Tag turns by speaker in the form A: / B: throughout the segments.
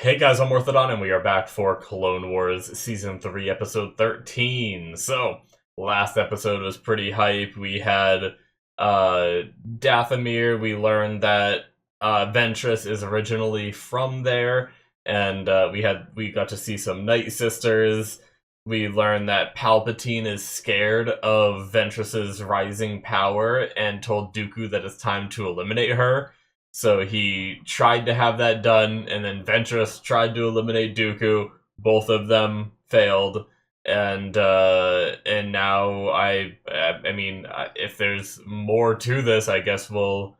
A: Hey guys, I'm Morthadon, and we are back for Clone Wars Season 3, Episode 13. So, last episode was pretty hype. We had, Dathomir. We learned that, Ventress is originally from there, and, we got to see some Night Sisters. We learned that Palpatine is scared of Ventress's rising power and told Dooku that it's time to eliminate her. So he tried to have that done, and then Ventress tried to eliminate Dooku. Both of them failed, and now if there's more to this, I guess we'll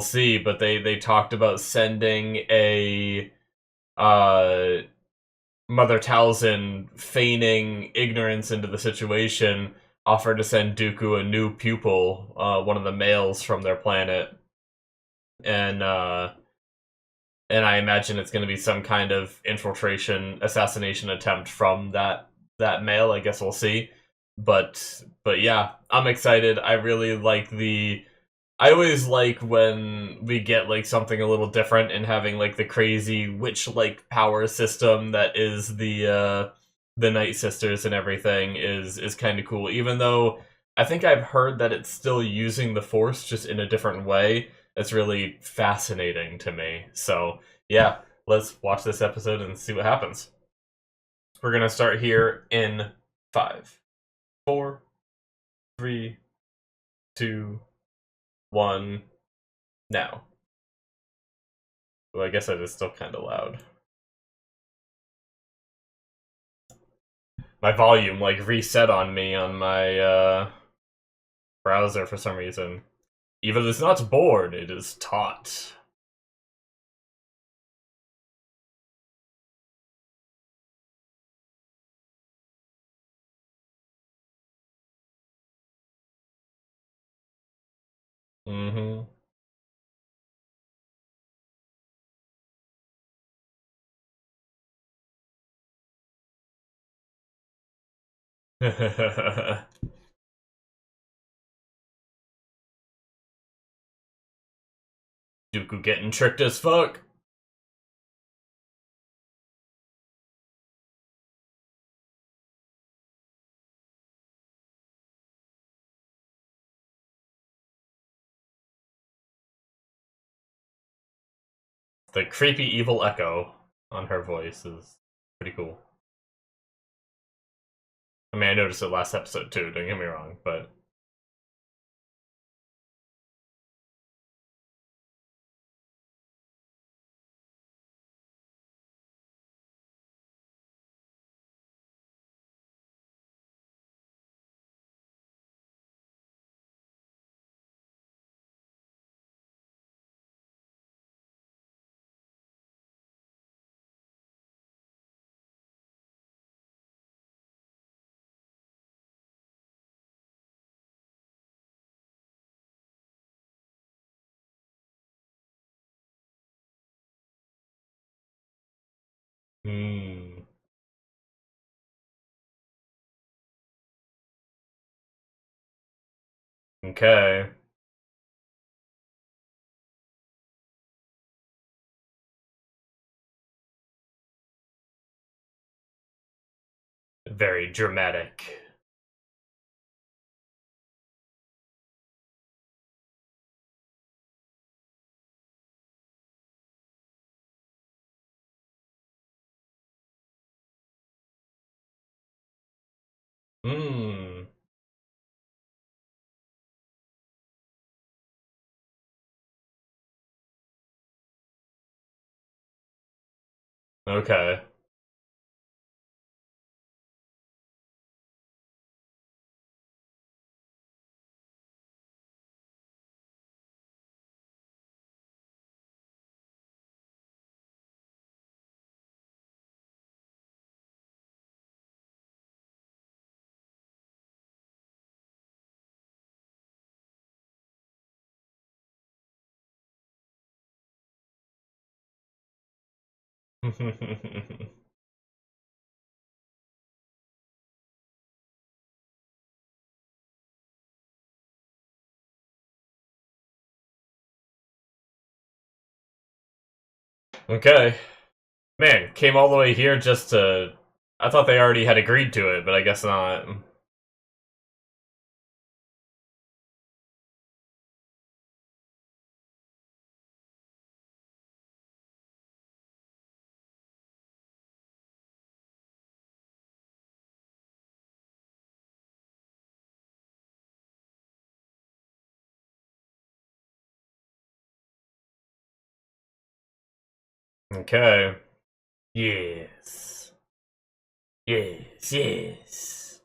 A: see. But they talked about sending a uh Mother Talzin feigning ignorance into the situation, offered to send Dooku a new pupil, one of the males from their planet, and and I imagine it's going to be some kind of infiltration assassination attempt from that male. I guess we'll see. But yeah, I'm excited. I really like the. I always like when we get like something a little different and having like the crazy witch like power system that is the Night Sisters and everything is kind of cool. Even though I think I've heard that it's still using the Force just in a different way. It's really fascinating to me. So yeah, let's watch this episode and see what happens. We're gonna start here in 5, 4, 3, 2, 1, now. Well, I guess that is still kind of loud. My volume like reset on me on my browser for some reason. Evil is not bored, it is taught. Mm-hmm. Dooku getting tricked as fuck. The creepy evil echo on her voice is pretty cool. I mean, I noticed it last episode too, don't get me wrong, but... Hmm. Okay. Very dramatic. Hmm. Okay. Okay. Man, came all the way here just to... I thought they already had agreed to it, but I guess not. Okay. Yes. Yes, yes.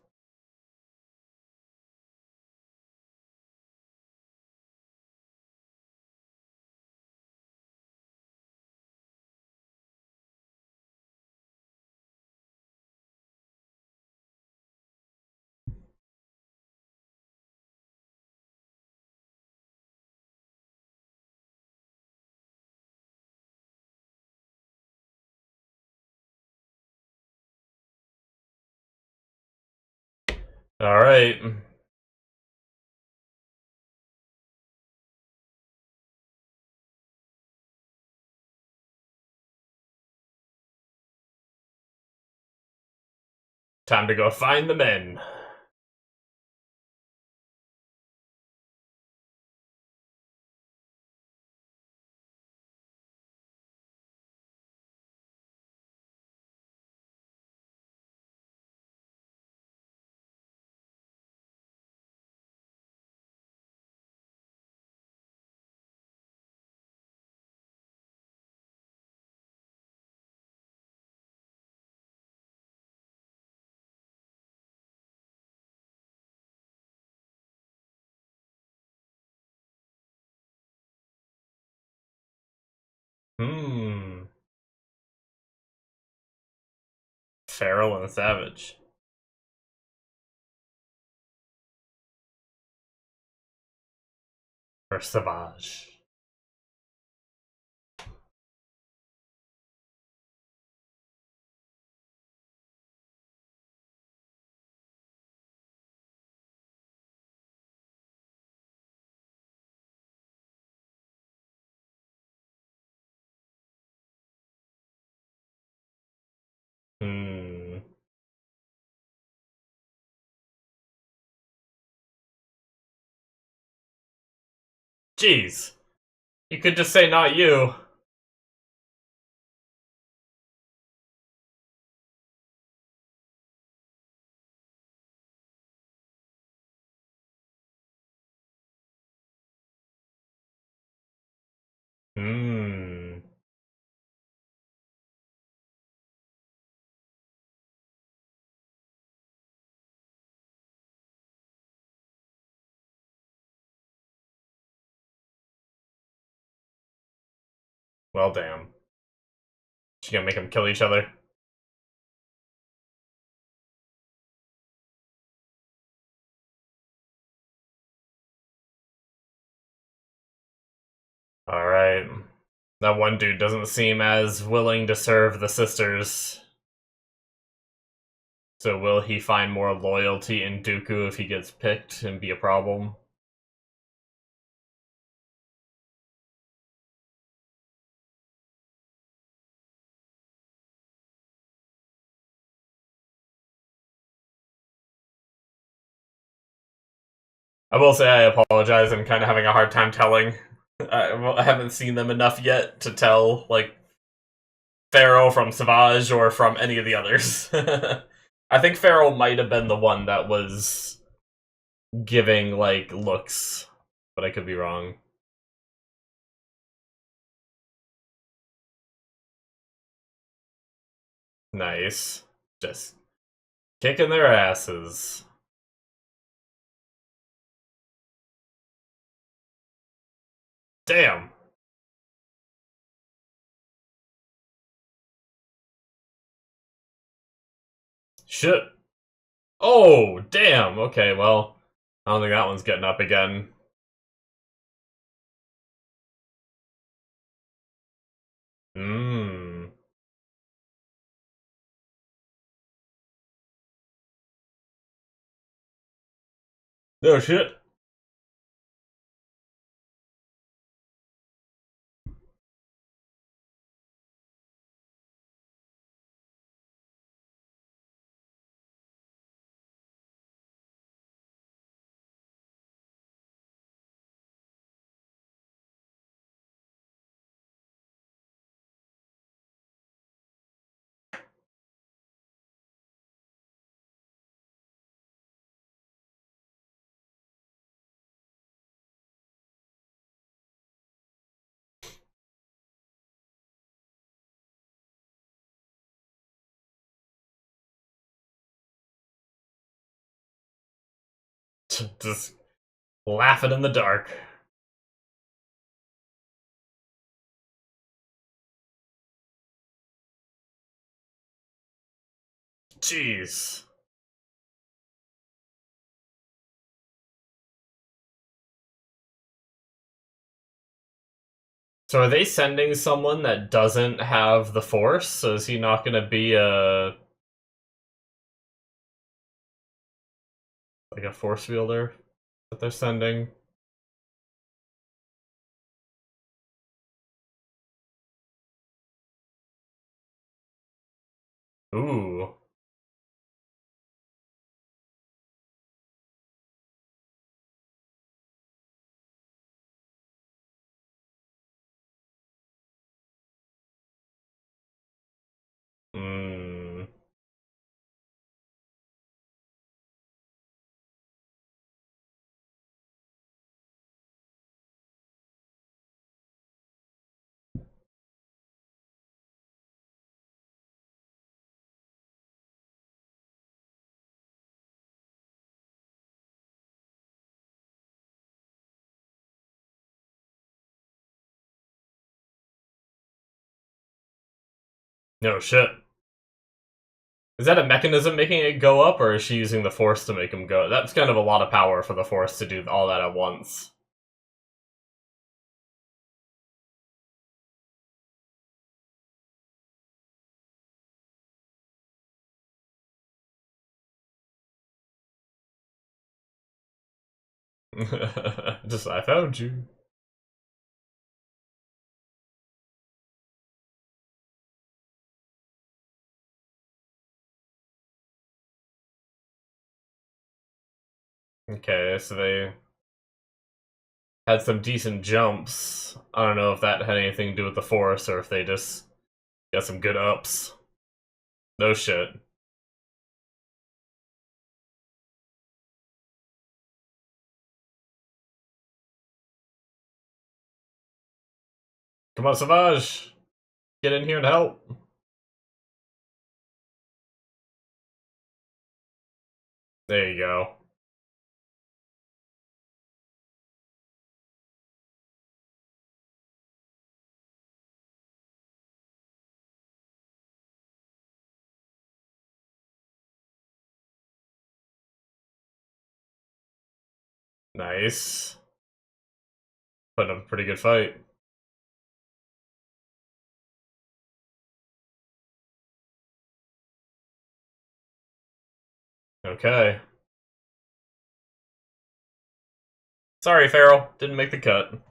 A: Alright. Time to go find the men. Hmm. Feral and Savage. Or Savage. Hmm. Jeez. You could just say not you. Hmm. Well, damn. She gonna make them kill each other? Alright. That one dude doesn't seem as willing to serve the sisters. So will he find more loyalty in Dooku if he gets picked and be a problem? I will say I apologize. I'm kind of having a hard time telling. I haven't seen them enough yet to tell, like, Pharaoh from Savage or from any of the others. I think Pharaoh might have been the one that was giving, like, looks, but I could be wrong. Nice. Just kicking their asses. Damn. Shit. Oh, damn. Okay, well, I don't think that one's getting up again. Mmm. No shit. Just laughing in the dark. Jeez. So are they sending someone that doesn't have the Force? So is he not gonna be like a Force wielder that they're sending? Ooh. Hmm. No shit. Is that a mechanism making it go up, or is she using the Force to make him go? That's kind of a lot of power for the Force to do all that at once. Just, I found you. Okay, so they had some decent jumps. I don't know if that had anything to do with the Force, or if they just got some good ups. No shit. Come on, Savage! Get in here and help! There you go. Nice. Putting up a pretty good fight. Okay. Sorry, Farrell. Didn't make the cut.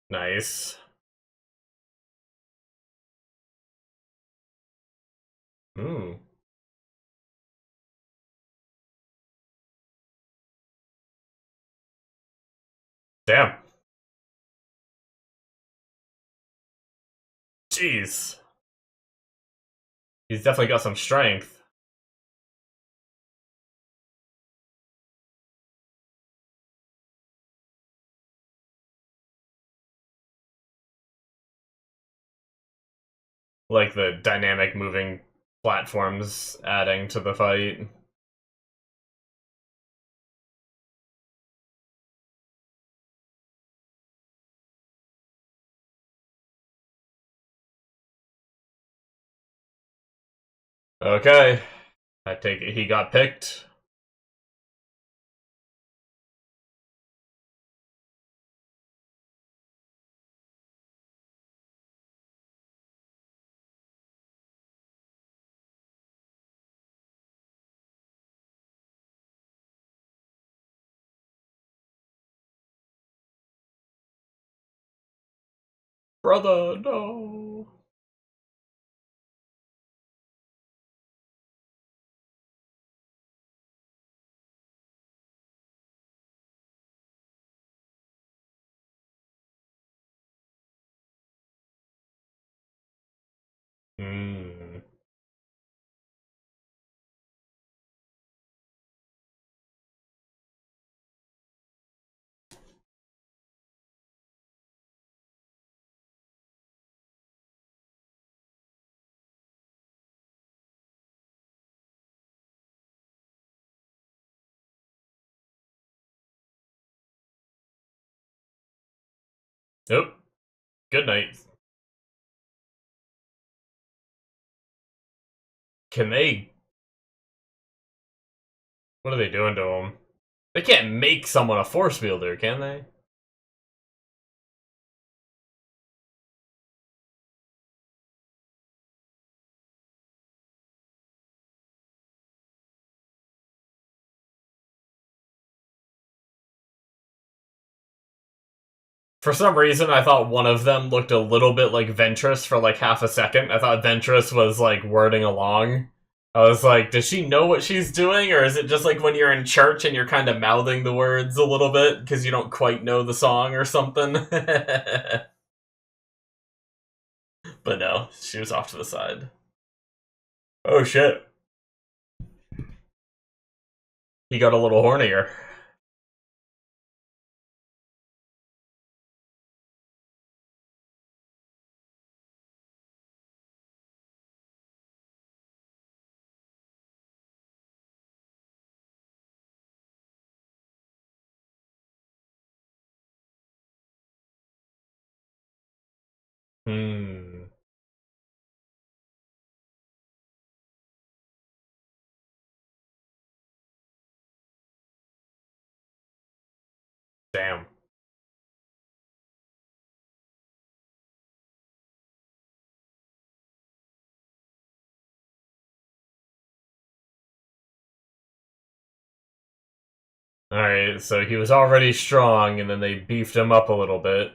A: Nice. Hmm. Damn. Jeez. He's definitely got some strength. Like the dynamic moving platforms adding to the fight. Okay. I take it he got picked. Brother, no. Hmm. Nope. Good night. Can they... What are they doing to him? They can't make someone a force wielder, can they? For some reason, I thought one of them looked a little bit like Ventress for like half a second. I thought Ventress was like wording along. I was like, does she know what she's doing, or is it just like when you're in church and you're kind of mouthing the words a little bit because you don't quite know the song or something? But no, she was off to the side. Oh shit. He got a little hornier. Hmm. Damn. Alright, so he was already strong, and then they beefed him up a little bit.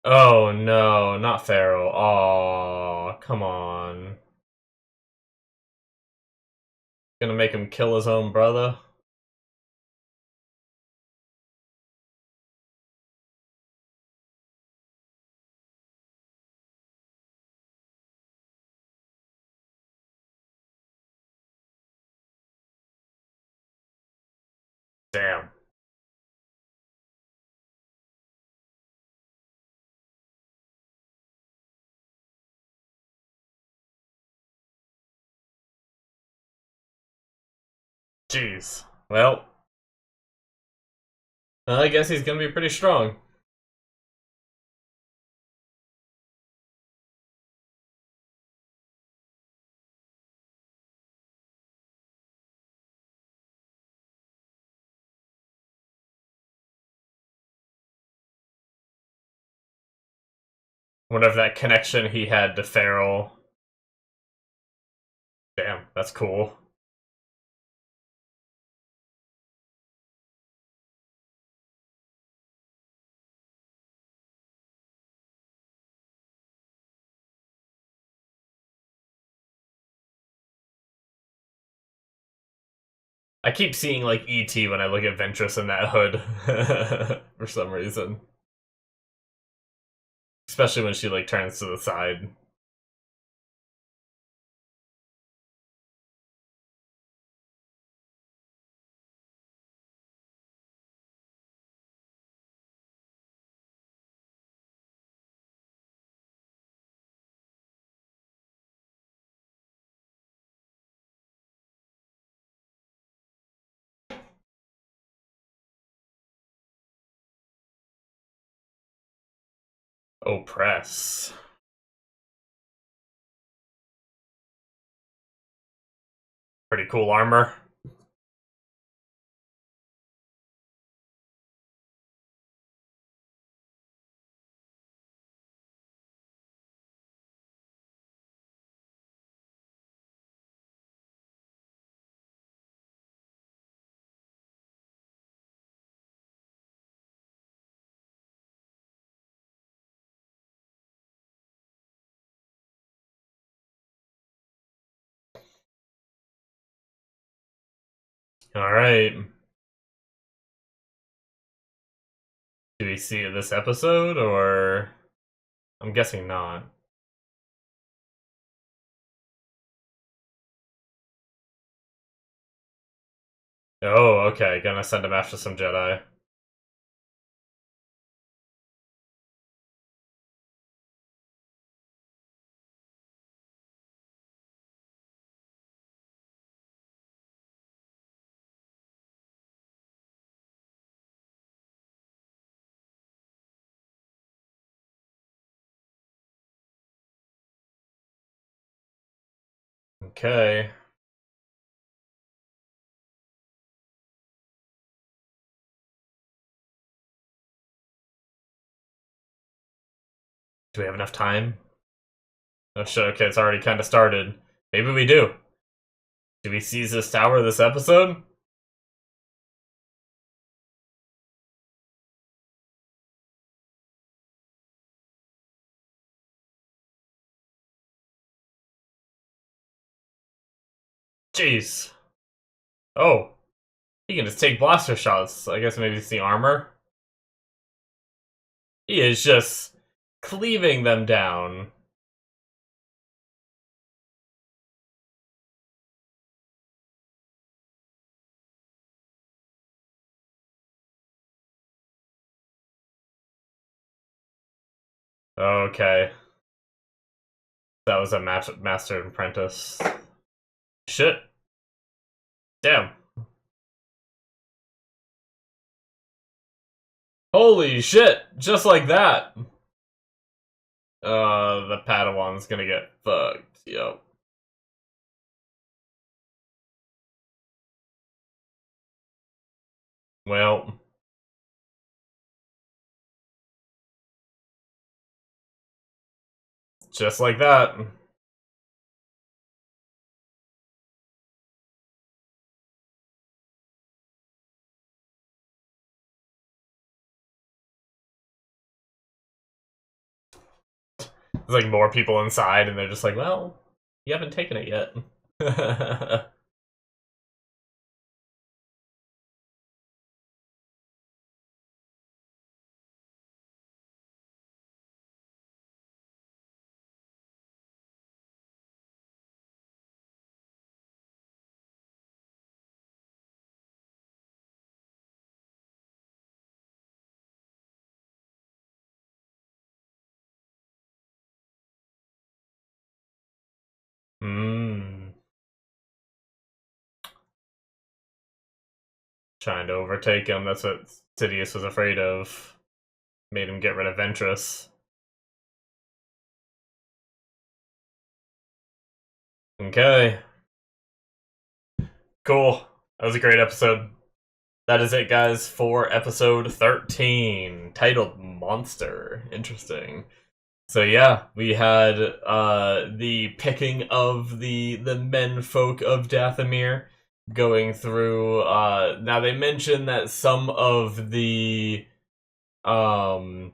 A: Oh no, not Pharaoh. Oh, come on. Gonna make him kill his own brother? Damn. Jeez. Well, I guess he's gonna be pretty strong. Whatever that connection he had to Pharaoh. Damn, that's cool. I keep seeing, like, E.T. when I look at Ventress in that hood. For some reason. Especially when she, like, turns to the side. Oppress. Pretty cool armor. Alright. Do we see it this episode, or... I'm guessing not. Oh, okay, gonna send him after some Jedi. Okay. Do we have enough time? Oh shit, okay, it's already kind of started. Maybe we do. Do we seize this tower this episode? Jeez. Oh, he can just take blaster shots. I guess maybe it's the armor. He is just cleaving them down. Okay. That was a master and apprentice. Shit. Damn. Holy shit! Just like that! The Padawan's gonna get fucked. Yep. Well. Just like that. There's like more people inside, and they're just like, well, you haven't taken it yet. Hmm. Trying to overtake him. That's what Sidious was afraid of. Made him get rid of Ventress. Okay. Cool. That was a great episode. That is it, guys, for episode 13, titled Monster. Interesting. So yeah, we had the picking of the menfolk of Dathomir going through. Now they mentioned that um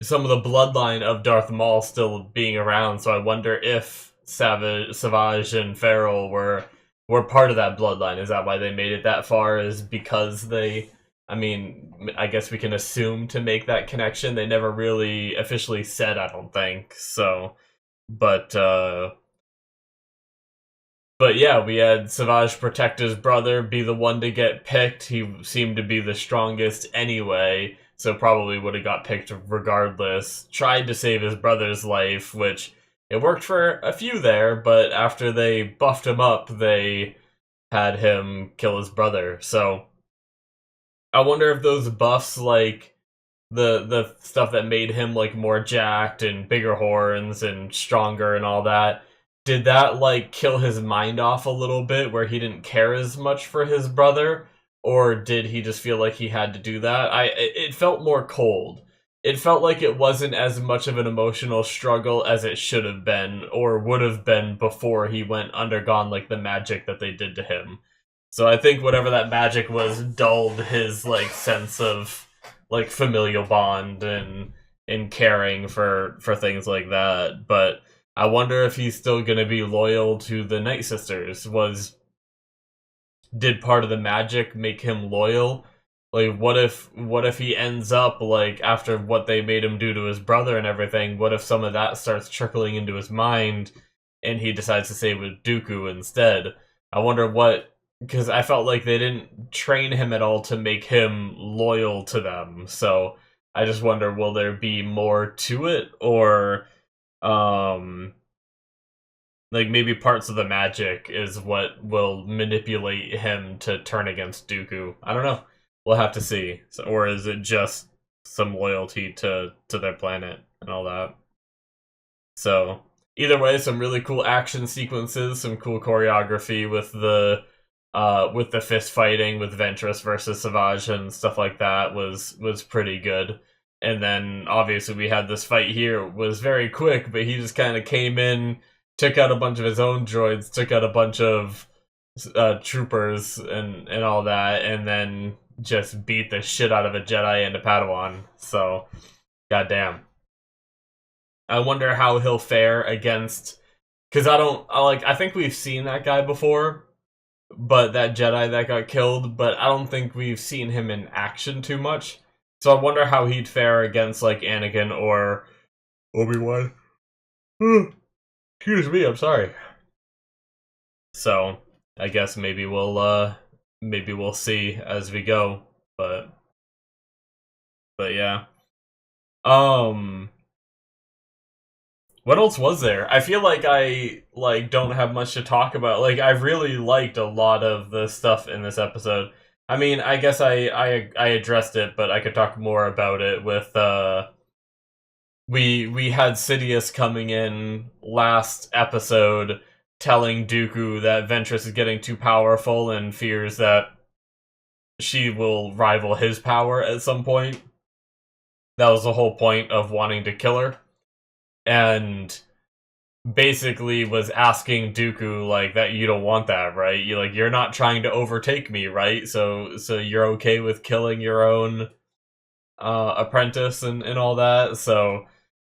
A: some of the bloodline of Darth Maul still being around. So I wonder if Savage and Feral were part of that bloodline. Is that why they made it that far? Is because they? I mean, I guess we can assume to make that connection. They never really officially said, I don't think so. But but yeah, we had Savage protect his brother, be the one to get picked. He seemed to be the strongest anyway, so probably would have got picked regardless. Tried to save his brother's life, which it worked for a few there, but after they buffed him up, they had him kill his brother. So I wonder if those buffs, like the stuff that made him like more jacked and bigger horns and stronger and all that, did that like kill his mind off a little bit where he didn't care as much for his brother, or did he just feel like he had to do that? It felt more cold. It felt like it wasn't as much of an emotional struggle as it should have been or would have been before he went undergone like the magic that they did to him. So I think whatever that magic was dulled his like sense of like familial bond and caring for things like that. But I wonder if he's still gonna be loyal to the Night Sisters. Did part of the magic make him loyal? Like what if he ends up like after what they made him do to his brother and everything, what if some of that starts trickling into his mind and he decides to stay with Dooku instead? I wonder what, because I felt like they didn't train him at all to make him loyal to them. So I just wonder, will there be more to it, or um like maybe parts of the magic is what will manipulate him to turn against Dooku. I don't know. We'll have to see. So, or is it just some loyalty to their planet and all that? So either way, some really cool action sequences, some cool choreography with the fist fighting with Ventress versus Savage and stuff like that was pretty good. And then obviously we had this fight here. It was very quick, but he just kind of came in, took out a bunch of his own droids, took out a bunch of troopers and all that, and then just beat the shit out of a Jedi and a Padawan. So, goddamn. I wonder how he'll fare against, because I think we've seen that guy before, but that Jedi that got killed, but I don't think we've seen him in action too much. So I wonder how he'd fare against like Anakin or Obi-Wan. Excuse me, I'm sorry. So I guess maybe we'll see as we go. But yeah. Um what else was there? I feel like I don't have much to talk about. Like I really liked a lot of the stuff in this episode. I mean, I guess I addressed it, but I could talk more about it with we had Sidious coming in last episode telling Dooku that Ventress is getting too powerful and fears that she will rival his power at some point. That was the whole point of wanting to kill her. And basically was asking Dooku like that you don't want that, right? You're not trying to overtake me, right? So you're okay with killing your own apprentice and all that. So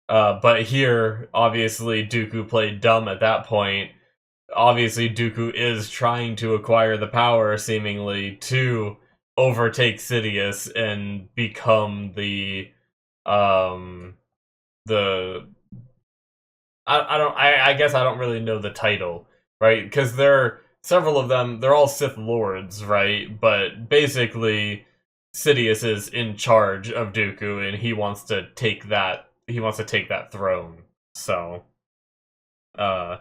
A: but here obviously Dooku played dumb at that point. Obviously Dooku is trying to acquire the power seemingly to overtake Sidious and become um the I guess I don't really know the title, right? Because several of them, they're all Sith Lords, right? But basically, Sidious is in charge of Dooku, and he wants to take that throne. So, uh,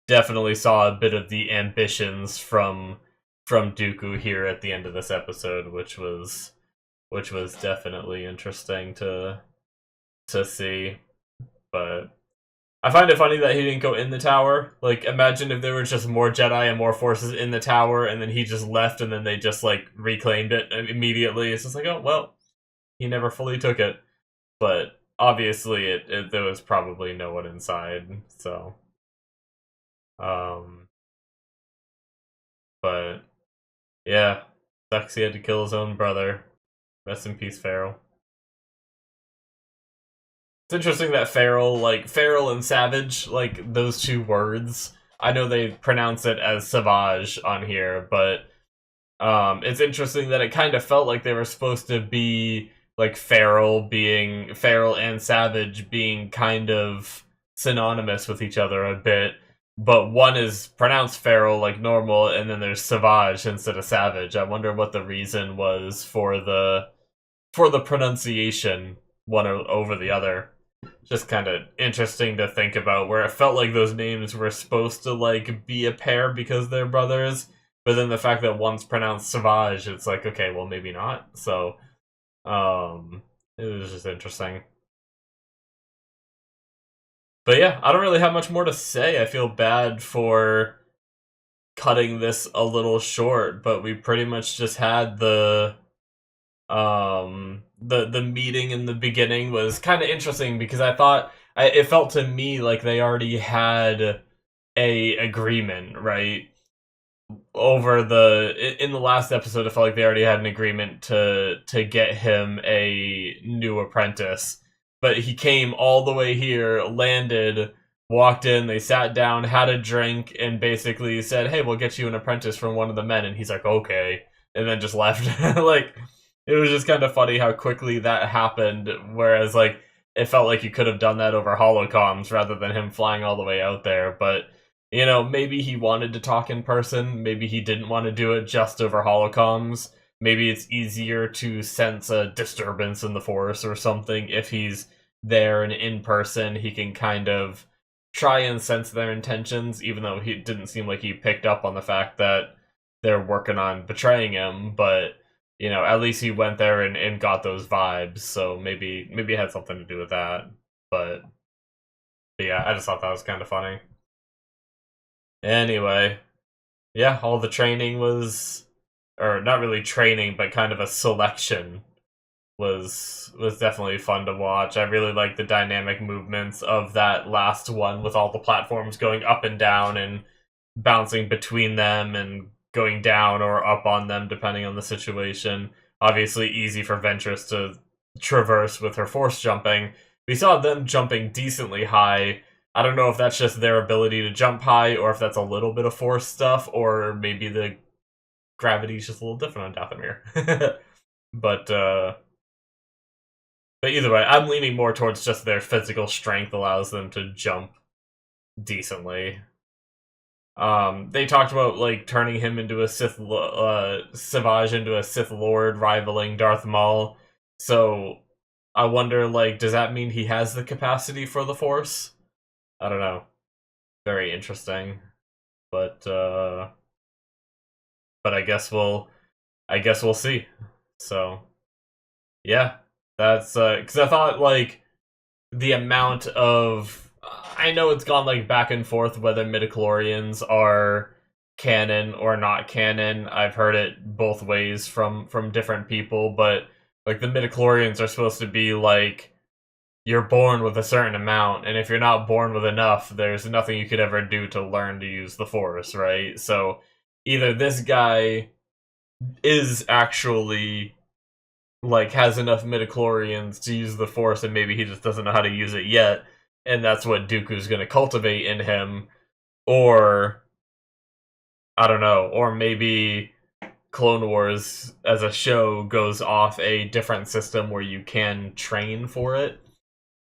A: definitely saw a bit of the ambitions from Dooku here at the end of this episode, which was definitely interesting to see. But I find it funny that he didn't go in the tower. Like, imagine if there were just more Jedi and more forces in the tower, and then he just left, and then they just, like, reclaimed it immediately. It's just like, oh, well, he never fully took it. But, obviously, there was probably no one inside, so... Um... But, yeah. Sucks he had to kill his own brother. Rest in peace, Farrell. It's interesting that feral and savage, like those two words. I know they pronounce it as savage on here, but it's interesting that it kind of felt like they were supposed to be like feral and savage being kind of synonymous with each other a bit, but one is pronounced feral like normal, and then there's savage instead of savage. I wonder what the reason was for the pronunciation one over the other. Just kind of interesting to think about, where it felt like those names were supposed to like be a pair because they're brothers, but then the fact that one's pronounced Savage, it's like, okay, well maybe not. So it was just interesting. But yeah, I don't really have much more to say. I feel bad for cutting this a little short, but we pretty much just had the meeting in the beginning was kind of interesting because it felt to me like they already had a agreement, right? In the last episode, it felt like they already had an agreement to get him a new apprentice, but he came all the way here, landed, walked in, they sat down, had a drink, and basically said, "Hey, we'll get you an apprentice from one of the men," and he's like, "Okay," and then just left. Like, it was just kind of funny how quickly that happened, whereas, like, it felt like you could have done that over holocoms rather than him flying all the way out there, but, you know, maybe he wanted to talk in person, maybe he didn't want to do it just over holocoms, maybe it's easier to sense a disturbance in the Force or something if he's there and in person, he can kind of try and sense their intentions, even though he didn't seem like he picked up on the fact that they're working on betraying him, but you know, at least he went there and got those vibes, so maybe it had something to do with that. But But yeah, I just thought that was kind of funny. Anyway, yeah, all the training was, or not really training, but kind of a selection was definitely fun to watch. I really like the dynamic movements of that last one with all the platforms going up and down and bouncing between them and going down or up on them depending on the situation. Obviously easy for Ventress to traverse with her force jumping. We saw them jumping decently high. I don't know if that's just their ability to jump high or if that's a little bit of force stuff or maybe the gravity's just a little different on Dathomir. but but either way, I'm leaning more towards just their physical strength allows them to jump decently. They talked about like turning him into a Savage into a Sith Lord, rivaling Darth Maul. So I wonder, like, does that mean he has the capacity for the Force? I don't know. Very interesting, but I guess we'll see. So yeah, that's because I thought like the amount of I know it's gone like back and forth whether midichlorians are canon or not canon. I've heard it both ways from different people, but like the midichlorians are supposed to be like you're born with a certain amount, and if you're not born with enough, there's nothing you could ever do to learn to use the Force, right? So either this guy is actually like has enough midichlorians to use the Force and maybe he just doesn't know how to use it yet, and that's what Dooku's going to cultivate in him, or I don't know, or maybe Clone Wars as a show goes off a different system where you can train for it.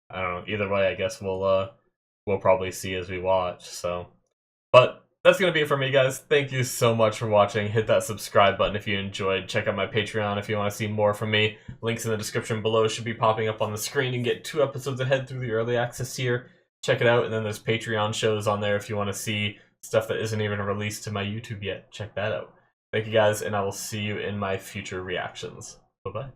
A: I don't know. Either way, I guess we'll probably see as we watch. So, but that's gonna be it for me, guys. Thank you so much for watching. Hit that subscribe button if you enjoyed. Check out my Patreon if you want to see more from me. Links in the description below should be popping up on the screen. You can get 2 episodes ahead through the early access tier. Check it out, and then there's Patreon shows on there if you want to see stuff that isn't even released to my YouTube yet. Check that out. Thank you guys, and I will see you in my future reactions. Bye bye.